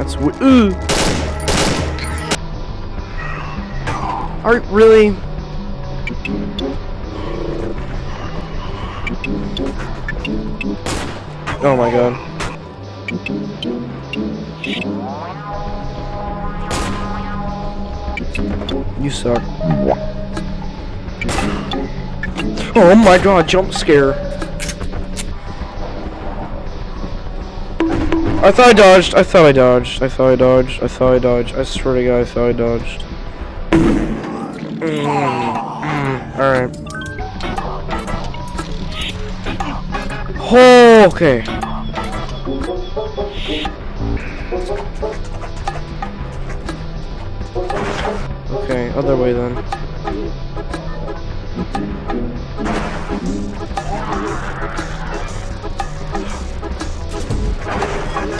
That's Art, really? Oh my god. You suck. Oh my god, jump scare. I thought I dodged. I thought I dodged. I thought I dodged. I thought I dodged. I swear to god, I thought I dodged. Alright. Oh, okay. Okay, other way then.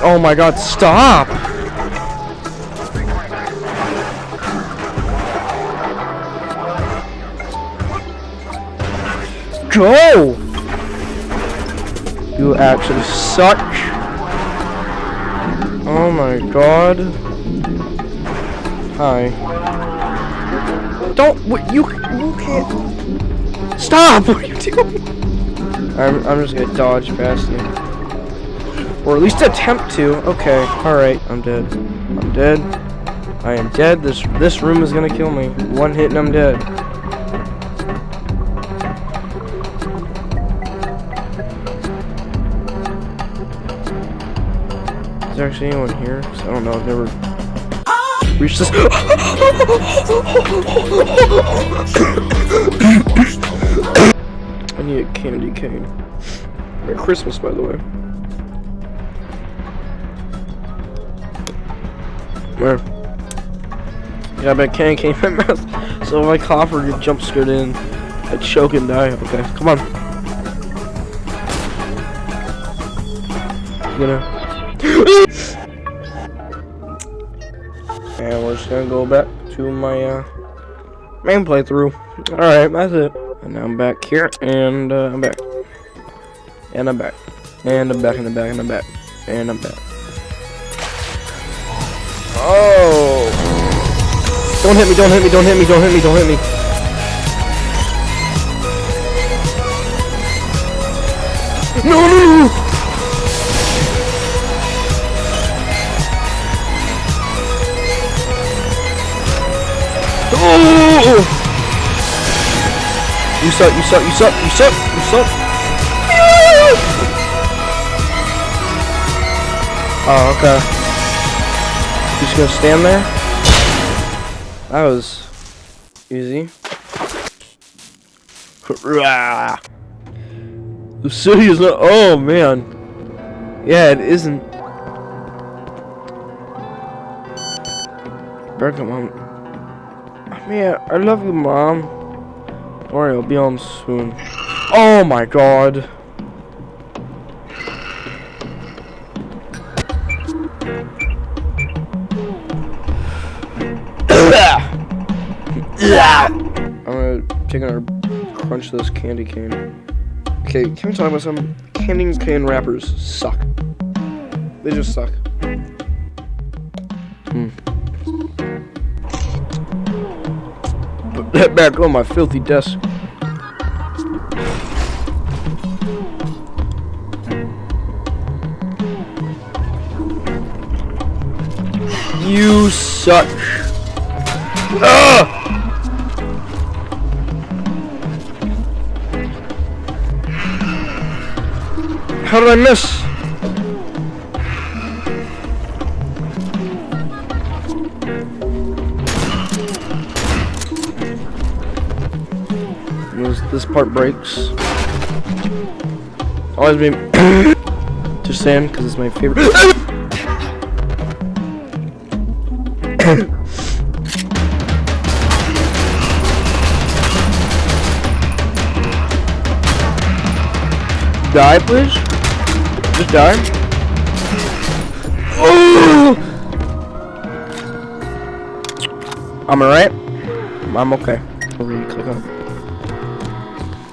Oh my god, stop! Go! You actually suck. Oh my god. Hi. Don't, what, you can't. Stop! What are you doing? I'm just gonna dodge past you. Or at least attempt to. Okay, alright, I'm dead. I'm dead. I am dead. This room is gonna kill me. One hit and I'm dead. Is there actually anyone here? 'Cause I don't know, I've never reached this. I need a candy cane. Merry Christmas, by the way. Where? Yeah, but candy cane in my mouth. So if I cough or get jump scared in, I choke and die. Okay, come on. You know. And we're just gonna go back to my main playthrough. Alright, that's it. And now I'm back here, and I'm back. And I'm back. And I'm back, and I'm back, and I'm back. And I'm back. Oh! Don't hit me, don't hit me, don't hit me, don't hit me, don't hit me. No, no, no! Oh! You suck, you suck, you suck, you suck, you suck. Oh, okay. You just gonna stand there? That was easy. The city is not. Oh man. Yeah, it isn't. Bergam, man, I love you, Mom. Don't worry, I'll be on soon. Oh my god. I'm gonna take another crunch of this candy cane. Okay, can we talk about some candy cane wrappers? Suck. They just suck. Put that back on my filthy desk. You suck. Ugh! How did I miss? This part breaks. Always be to sand because it's my favorite. Die, please. Just die. Oh! I'm alright. I'm okay. I'll really click on it.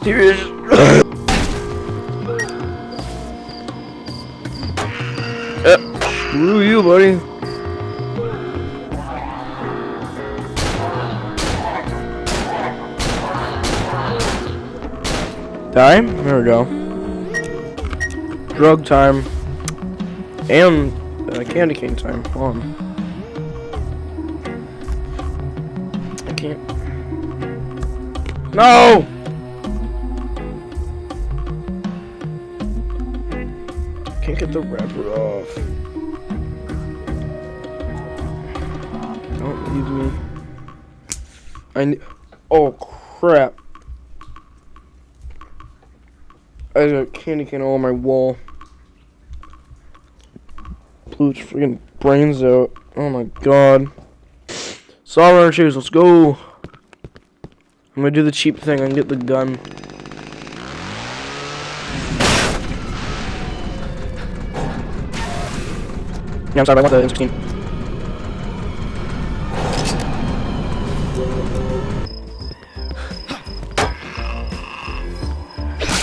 Serious. Screw you, buddy. Die? There we go. Drug time. And candy cane time. Hold on. I can't. No! Can't get the wrapper off. Don't leave me. I need. Oh crap. I got candy cane all on my wall. Blew its freaking brains out. Oh my god. Sovereign shoes, let's go. I'm gonna do the cheap thing and get the gun. Yeah, I'm sorry, I want the M16.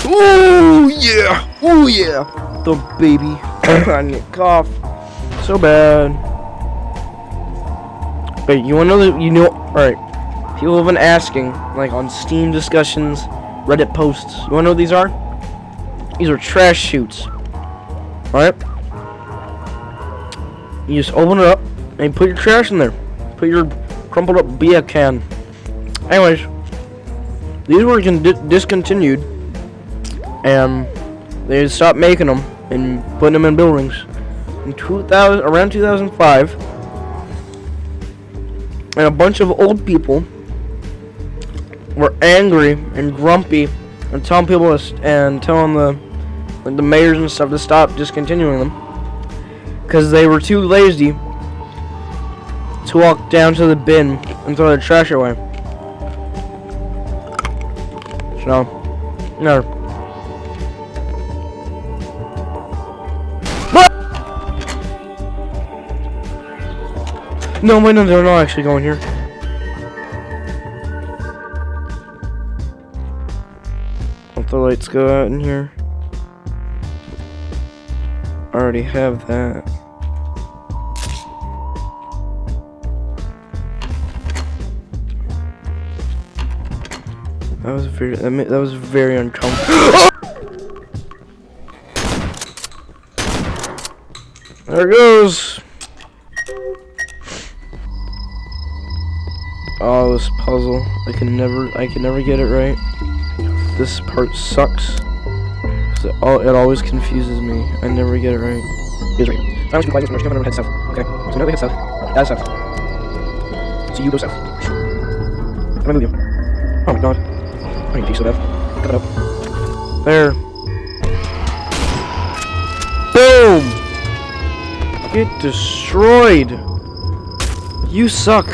Oh yeah! Oh yeah! The baby. I need a cough. So bad. Wait, you wanna know that you know? Alright. People have been asking, like on Steam discussions, Reddit posts. You wanna know what these are? These are trash chutes. Alright? You just open it up and put your trash in there. Put your crumpled up beer can. Anyways, these were discontinued, and they stopped making them and putting them in buildings in around 2005. And a bunch of old people were angry and grumpy and telling people and telling the mayors and stuff to stop discontinuing them because they were too lazy to walk down to the bin and throw their trash away. So, no. No, wait, no, they're not actually going here. Let the lights go out in here. I already have that. That was very uncomfortable. There it goes. Oh, this puzzle. I can never get it right. This part sucks. Cause it always confuses me. I never get it right. It's right. So I'm just going to go head south. Okay. So now we head south. That's south. So you go south. I'm gonna move you. Oh my god. I need to pee so bad. Cut it up. There. Boom! Get destroyed. You suck.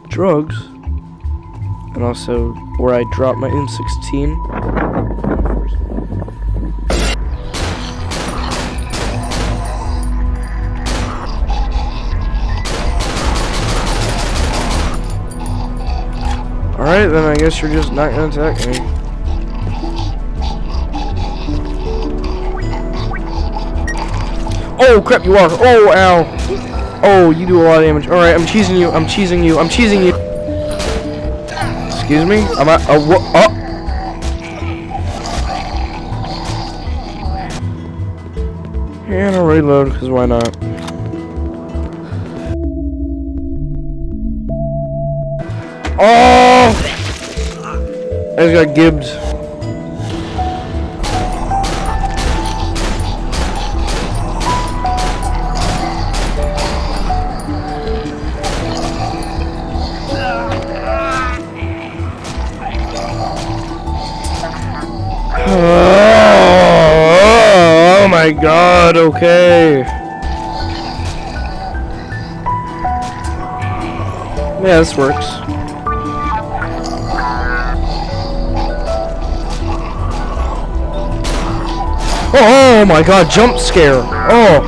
Drugs, and also where I dropped my M16. Alright, then I guess you're just not gonna attack me. Oh crap, you are! Oh, ow! Oh, you do a lot of damage. Alright, I'm cheesing you. I'm cheesing you. I'm cheesing you. Excuse me? I'm at what? Oh! And I'll reload, because why not? Oh! I just got gibbed. Oh my god, okay. Yeah, this works. Oh my god, jump scare. Oh.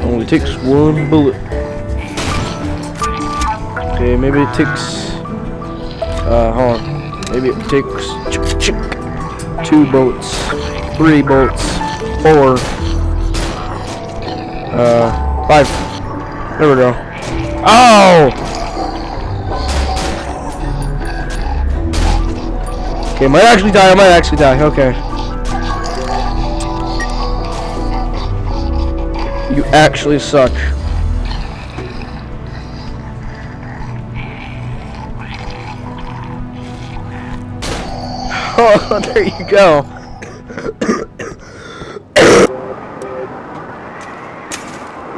Only takes one bullet. Okay, maybe it takes, hold on. Maybe it takes 2 bullets. 3 bolts. 4. 5. There we go. Oh! Okay, I might actually die. Okay. You actually suck. Oh, there you go.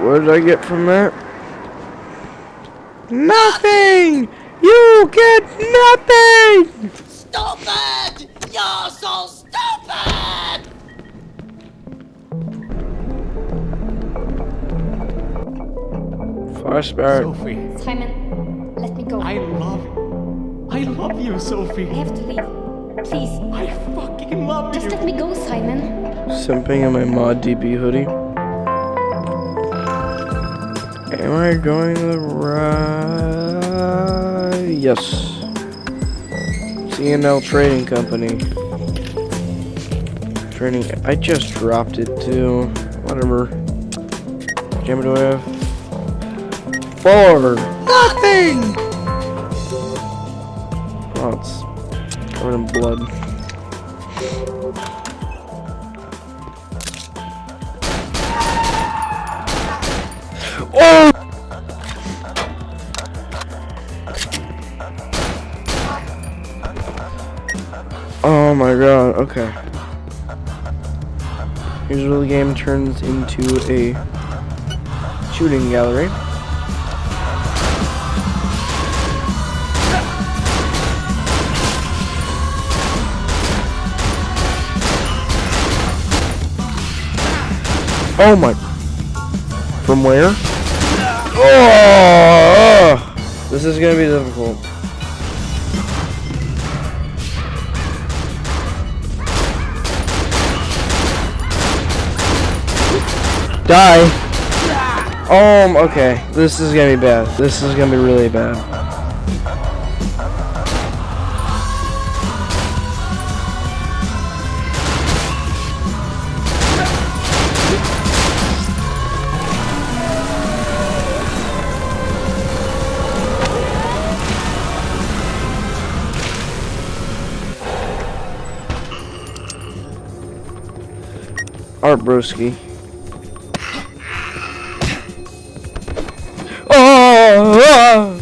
What did I get from that? Nothing! You get nothing! Stupid! You're so stupid! Flashback. Sophie, Simon, let me go. I love you, Sophie. I have to leave. Please. I fucking love Just you. let me go, Simon. Simping in my Mod DB hoodie. Am I going the right? Yes. CNL Trading Company. Trading. I just dropped it too. Whatever. How many do I have? 4. Nothing. Oh, it's covered in blood. Oh! Oh my god, okay. Here's where the game turns into a shooting gallery. Oh my. From where? Oh! This is gonna be difficult. Die! Okay. This is gonna be bad. This is gonna be really bad. Art broski. Oh!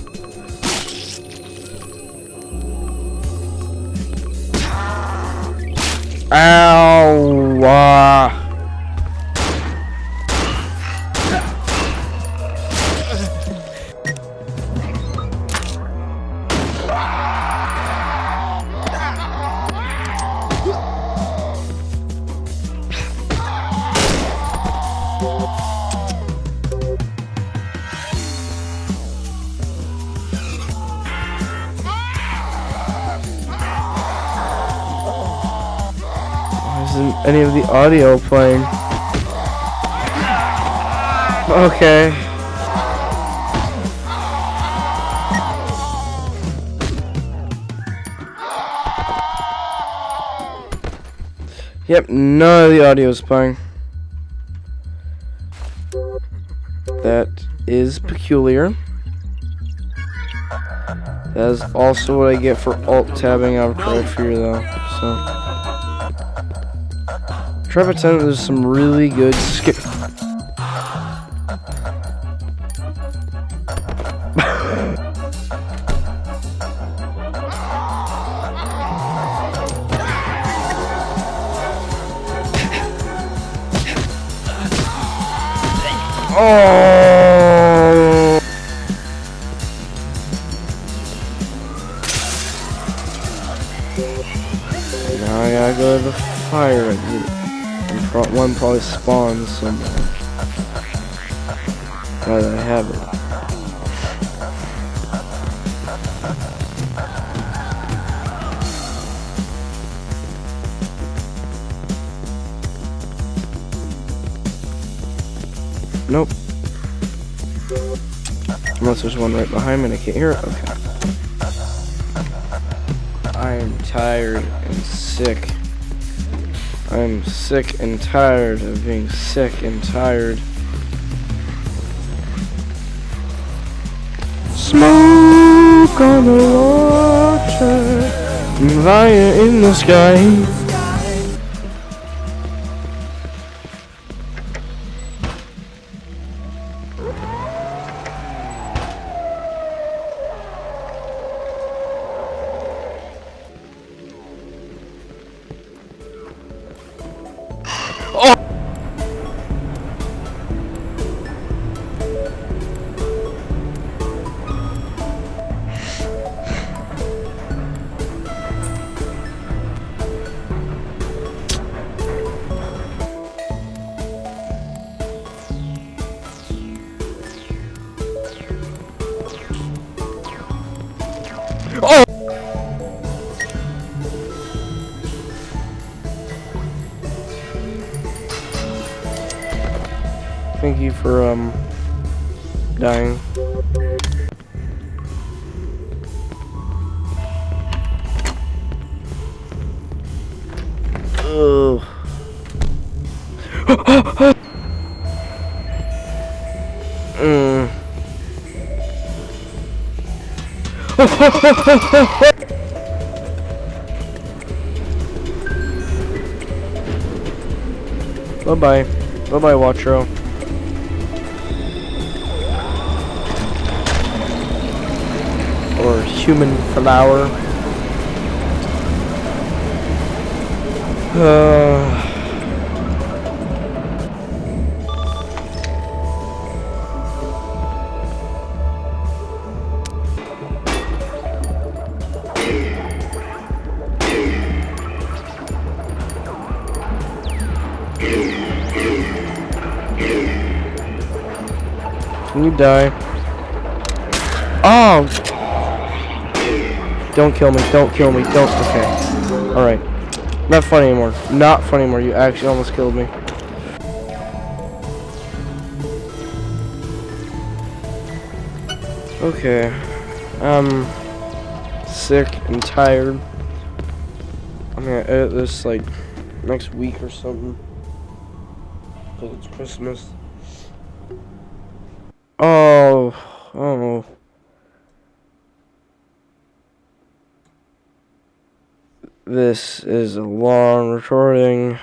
Ow! Isn't any of the audio playing? Okay. Yep, none of the audio is playing. That is peculiar. That is also what I get for alt-tabbing out of Cry Fear though, so. Try to pretend there's some really good skip. Oh! Now I gotta go to the fire exit. One probably spawns somewhere. Now that I have it. Nope. Unless there's one right behind me and I can't hear it. Okay. I am tired and sick. I'm sick and tired of being sick and tired. Smoke on the water, fire in the sky. Thank you for dying. Ugh. Bye-bye. Bye-bye, Watro. Or human flower. Can you die? Oh! Don't kill me, don't kill me, don't. Okay. Alright. Not funny anymore. Not funny anymore. You actually almost killed me. Okay. I'm sick and tired. I'm gonna edit this like next week or something. Because it's Christmas. Oh. This is a long recording.